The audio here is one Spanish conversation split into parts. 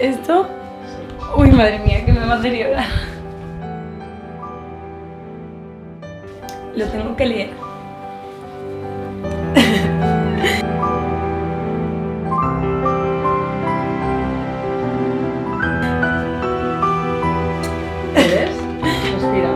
Esto... Uy, madre mía, que me va a hacer llorar. Lo tengo que leer. ¿Ves? Respira.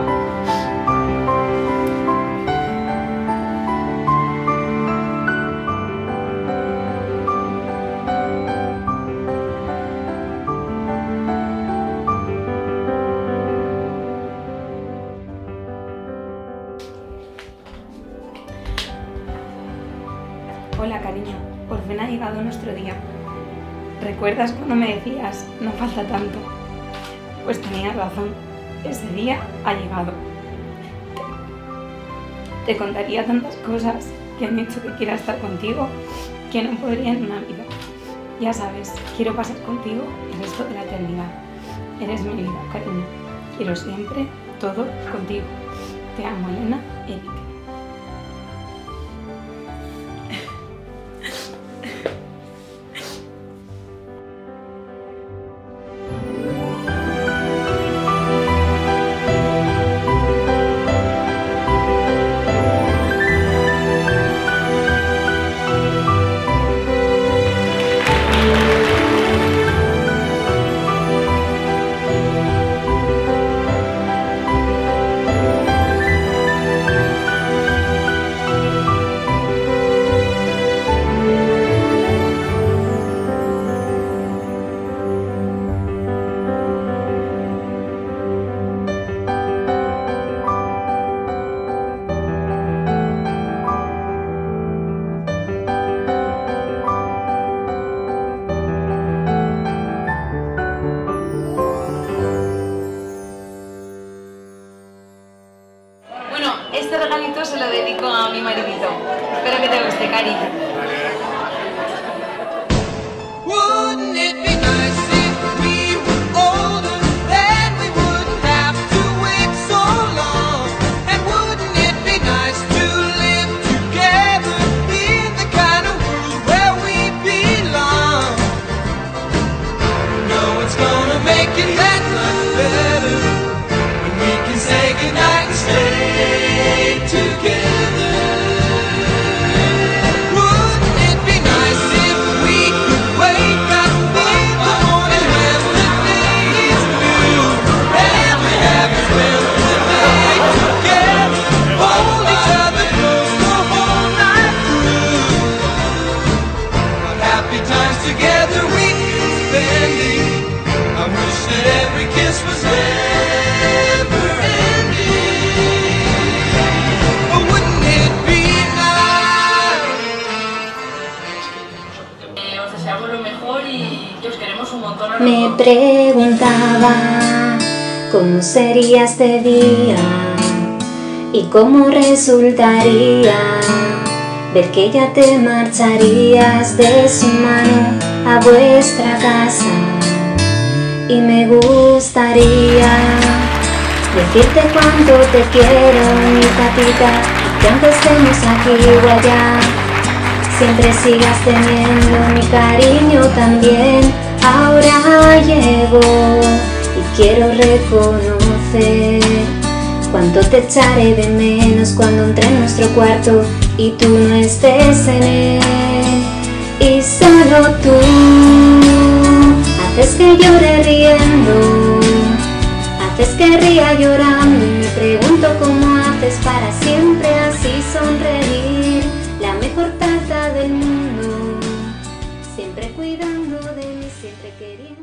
Hola, cariño, por fin ha llegado nuestro día. ¿Recuerdas cuando me decías, no falta tanto? Pues tenías razón, ese día ha llegado. Te contaría tantas cosas que han hecho que quiera estar contigo, que no podría en una vida. Ya sabes, quiero pasar contigo el resto de la eternidad. Eres mi vida, cariño. Quiero siempre todo contigo. Te amo, Elena, Eric. Este regalito se lo dedico a mi maridito. Espero que te guste, cari. Wouldn't it be nice if we were older, then we wouldn't have to wait so long? And wouldn't it be nice to live together in the kind of world where we belong? No, it's gonna make it that much better when we can say goodnight and stay together. Wouldn't it be nice if we could wake up in the morning when the day is new and we haven't spent the day together, hold each other close the whole night through? What happy times together we could spend. I wish that every kiss was never ending. But wouldn't it be nice? Os deseamos lo mejor y que os queremos un montón a los Me dos. preguntaba cómo sería este día y cómo resultaría ver que ya te marcharías de su mano a vuestra casa. Y me gustaría decirte cuánto te quiero, mi patita, que aunque estemos aquí o allá, siempre sigas teniendo mi cariño también. Ahora llego y quiero reconocer cuánto te echaré de menos cuando entre en nuestro cuarto y tú no estés en él. Y solo tú haces que llore riendo, haces que ría llorando, y me pregunto cómo haces para siempre así sonreír. La mejor tata del mundo, siempre cuidando de mí, siempre queriendo.